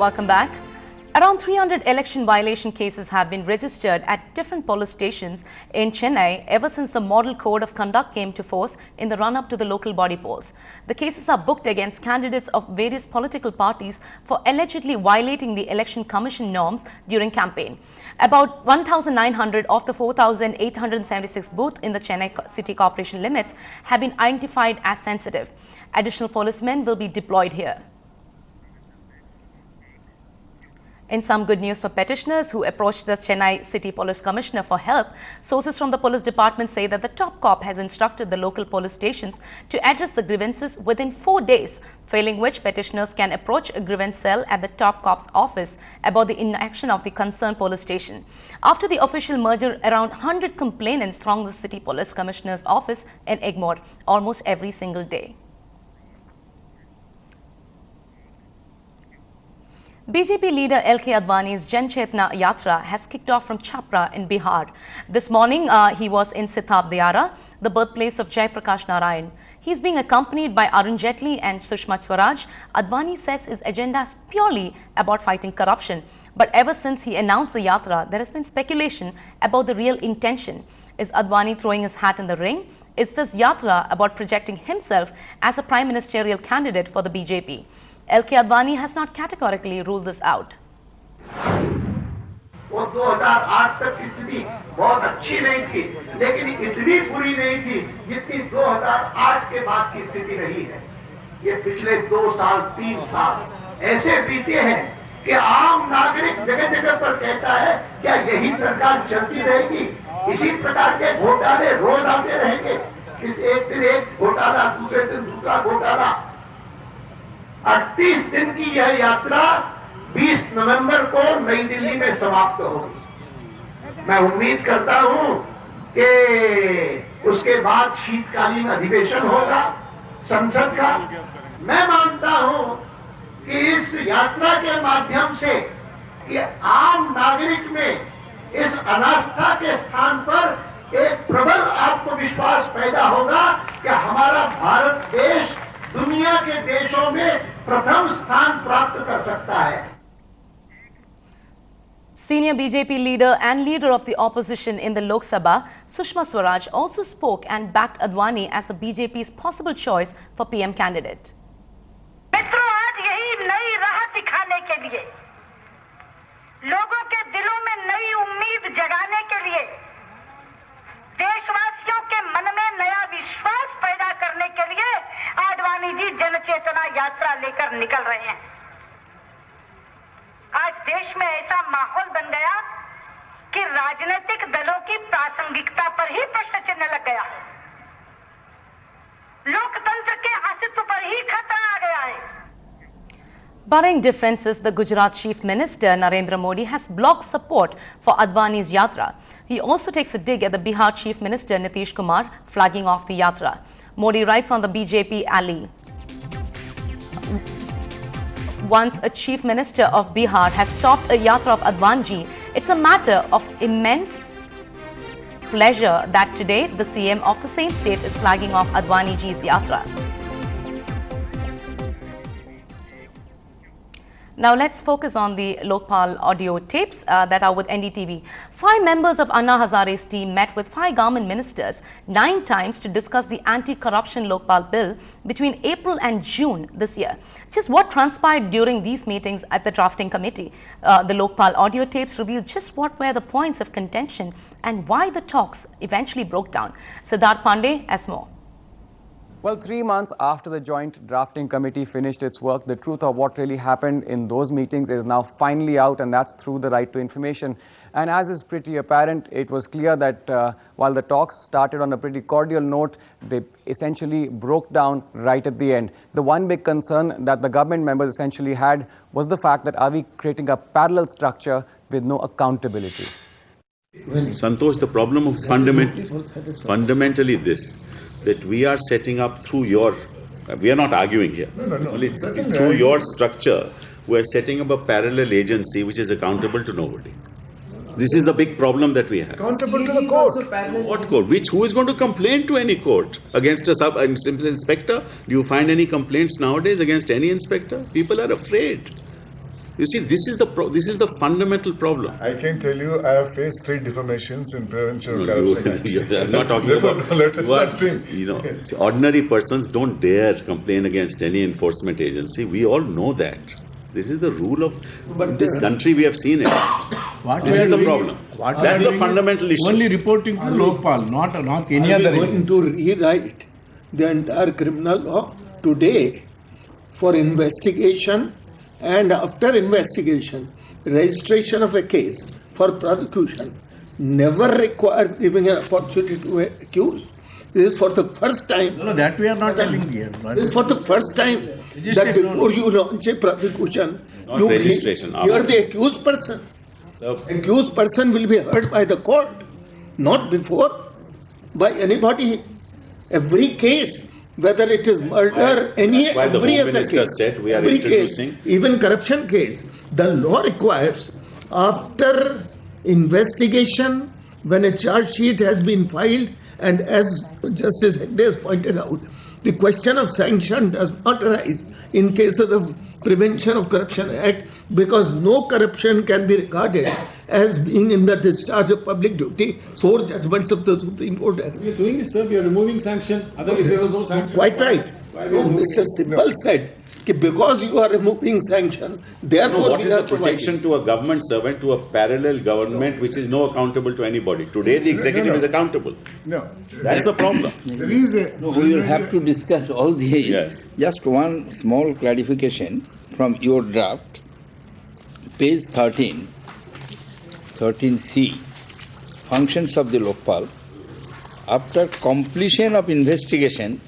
Welcome back. Around 300 election violation cases have been registered at different police stations in Chennai ever since the Model Code of Conduct came to force in the run-up to the local body polls. The cases are booked against candidates of various political parties for allegedly violating the Election Commission norms during campaign. About 1,900 of the 4,876 booths in the Chennai City Corporation limits have been identified as sensitive. Additional policemen will be deployed here. In some good news for petitioners who approached the Chennai City Police Commissioner for help, sources from the police department say that the top cop has instructed the local police stations to address the grievances within 4 days, failing which petitioners can approach a grievance cell at the top cop's office about the inaction of the concerned police station. After the official merger, around 100 complainants throng the City Police Commissioner's office in Egmore almost every single day. BJP leader LK Advani's Jan Chetna Yatra has kicked off from Chhapra in Bihar. This morning, he was in Sitab Diyara, the birthplace of Jai Prakash Narayan. He's being accompanied by Arun Jaitley and Sushma Swaraj. Advani says his agenda is purely about fighting corruption. But ever since he announced the Yatra, there has been speculation about the real intention. Is Advani throwing his hat in the ring? Is this Yatra about projecting himself as a prime ministerial candidate for the BJP? LK Advani has not categorically ruled this out. वो 2008 तक की स्थिति बहुत अच्छी नहीं थी, लेकिन इतनी बुरी नहीं थी जितनी 2008 के बाद की स्थिति रही है। ये पिछले 2 साल 3 साल ऐसे बीते हैं कि आम नागरिक जगह जगह पर कहता है क्या यही सरकार चलती रहेगी? इसी प्रकार के घोटाले रोज आते रहेंगे। एक दिन एक घोटाला, दूसरे दिन दूसरा घोटाला। 38 दिन की यह यात्रा 20 नवंबर को नई दिल्ली में समाप्त होगी। मैं उम्मीद करता हूं कि उसके बाद शीतकालीन अधिवेशन होगा संसद का। मैं मानता हूं कि इस यात्रा के माध्यम से कि आम नागरिक में इस अनास्था के स्थान पर एक प्रबल आत्मविश्वास पैदा होगा कि हमारा भारत देश दुनिया के देशों में प्रथम स्थान प्राप्त कर सकता है। Senior BJP leader and leader of the opposition in the Lok Sabha, Sushma Swaraj, also spoke and backed Advani as the BJP's possible choice for PM candidate. मित्रों, आज यही नई राह दिखाने के लिए, लोगों के दिलों में नई उम्मीद जगाने के लिए, देशवासियों के मन में नया विश्वास पैदा करने के लिए आडवाणी जी जन चेतना यात्रा लेकर निकल रहे हैं। आज देश में ऐसा माहौल बन गया कि राजनीतिक दलों की प्रासंगिकता पर ही प्रश्न चिन्ह लग गया है। लोकतंत्र के अस्तित्व पर ही खतरा आ गया है। Barring differences, the Gujarat Chief Minister Narendra Modi has blocked support for Advani's Yatra. He also takes a dig at the Bihar Chief Minister Nitish Kumar, flagging off the Yatra. Modi writes on the BJP ally, once a Chief Minister of Bihar has stopped a Yatra of Advanji, it's a matter of immense pleasure that today the CM of the same state is flagging off Advaniji's Yatra. Now let's focus on the Lokpal audio tapes that are with NDTV. 5 members of Anna Hazare's team met with 5 government ministers 9 times to discuss the anti-corruption Lokpal bill between April and June this year. Just what transpired during these meetings at the drafting committee? The Lokpal audio tapes reveal just what were the points of contention and why the talks eventually broke down. Siddharth Pandey has more. Well, 3 months after the Joint Drafting Committee finished its work, the truth of what really happened in those meetings is now finally out, and that's through the right to information. And as is pretty apparent, it was clear that while the talks started on a pretty cordial note, they essentially broke down right at the end. The one big concern that the government members essentially had was the fact that are we creating a parallel structure with no accountability? Santosh, the problem of fundamentally this, that we are setting up through your, we are not arguing here, only through your structure, we are setting up a parallel agency which is accountable to nobody. This is the big problem that we have. Accountable to the court. What court? Who is going to complain to any court against a inspector? Do you find any complaints nowadays against any inspector? People are afraid. You see, this is the fundamental problem. I can tell you, I have faced 3 defamations in Prevention of No, Corruption. I'm not talking about. Let us not think. Ordinary persons don't dare complain against any enforcement agency. We all know that. This is the rule of this country. We have seen it. This is the problem. That's the fundamental issue. Only reporting to Lokpal, not any other. Are we going to rewrite the entire criminal law today for investigation, and after investigation, registration of a case for prosecution never requires giving an opportunity to an accused? This is for the first time. No, that we are not telling here. This is for the first time that before you launch a prosecution, Not you registration, hear the accused person. Accused person will be heard by the court, not before by anybody. Every case, whether it is murder, That's why the every Home other Minister case, said we are every introducing. case, even corruption case, the law requires after investigation, when a charge sheet has been filed, and as Justice Hegde has pointed out, the question of sanction does not arise in cases of Prevention of Corruption Act, because no corruption can be regarded as being in the discharge of public duty. 4 judgments of the Supreme Court. We are doing this, sir. We are removing sanction. Otherwise, there was no sanction. Quite right. Mr. Sibbal said, because you are removing sanction, therefore What we is are the protection to a government servant, to a parallel government which is no accountable to anybody? Today the executive is accountable. No. That's the problem. There is a... No, we will have to discuss all these. Yes. Just one small clarification from your draft, page 13, 13C, functions of the Lokpal. After completion of investigation,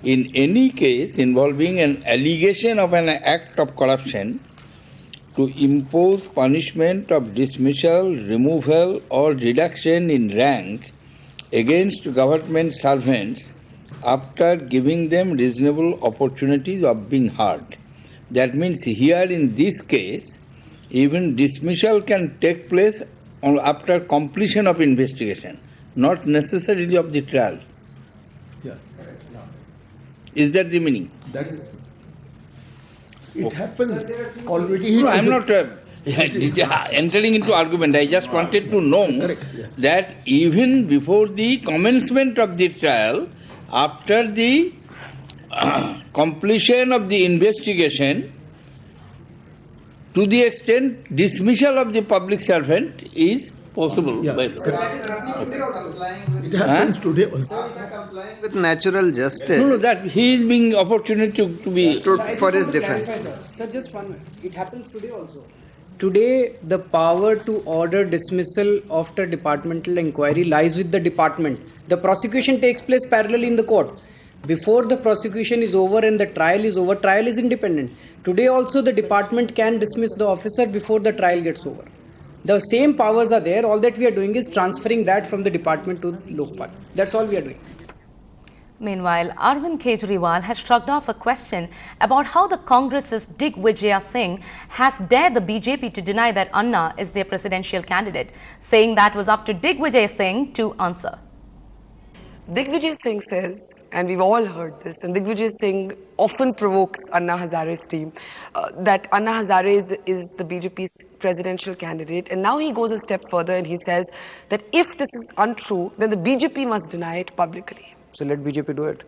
in any case involving an allegation of an act of corruption, to impose punishment of dismissal, removal, or reduction in rank against government servants after giving them reasonable opportunities of being heard. That means here in this case, even dismissal can take place after completion of investigation, not necessarily of the trial. Yeah. Is that the meaning? It happens already. No, I am not entering into argument. I just wanted to know that even before the commencement of the trial, after the completion of the investigation, to the extent dismissal of the public servant is possible. Yeah. By It happens today also. Complying with natural justice. no, that he is being opportunity to be. For his defense. Sir, just one minute. It happens today also. Today, the power to order dismissal after departmental inquiry lies with the department. The prosecution takes place parallelly in the court. Before the prosecution is over and the trial is over, trial is independent. Today also the department can dismiss the officer before the trial gets over. The same powers are there. All that we are doing is transferring that from the department to Lokpal. That's all we are doing. Meanwhile, Arvind Kejriwal has shrugged off a question about how the Congress's Digvijay Singh has dared the BJP to deny that Anna is their presidential candidate, saying that was up to Digvijay Singh to answer. Digvijay Singh says, and we've all heard this, and Digvijay Singh often provokes Anna Hazare's team, that Anna Hazare is the BJP's presidential candidate. And now he goes a step further and he says that if this is untrue, then the BJP must deny it publicly. So let BJP do it.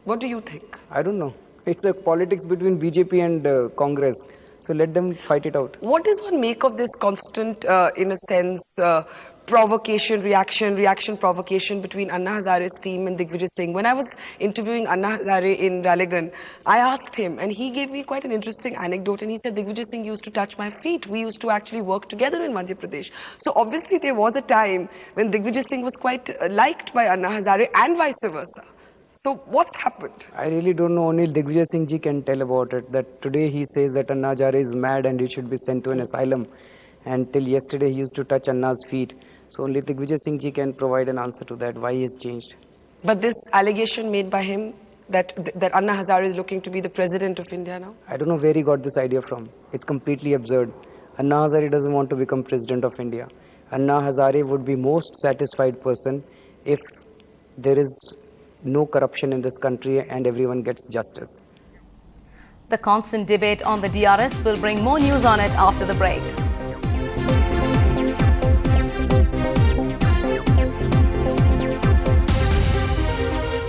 What do you think? I don't know. It's a politics between BJP and Congress. So let them fight it out. What does one make of this constant, in a sense, provocation, reaction, provocation between Anna Hazare's team and Digvijay Singh? When I was interviewing Anna Hazare in Raleigh, I asked him, and he gave me quite an interesting anecdote, and he said, Digvijay Singh used to touch my feet. We used to actually work together in Madhya Pradesh. So obviously there was a time when Digvijay Singh was quite liked by Anna Hazare and vice versa. So what's happened? I really don't know. Only Digvijay Singh ji can tell about it. That today he says that Anna Hazare is mad and he should be sent to an asylum. And till yesterday he used to touch Anna's feet. So only Digvijay Singh ji can provide an answer to that, why he has changed. But this allegation made by him that Anna Hazare is looking to be the president of India now? I don't know where he got this idea from. It's completely absurd. Anna Hazare doesn't want to become president of India. Anna Hazare would be most satisfied person if there is no corruption in this country and everyone gets justice. The constant debate on the DRS will bring more news on it after the break.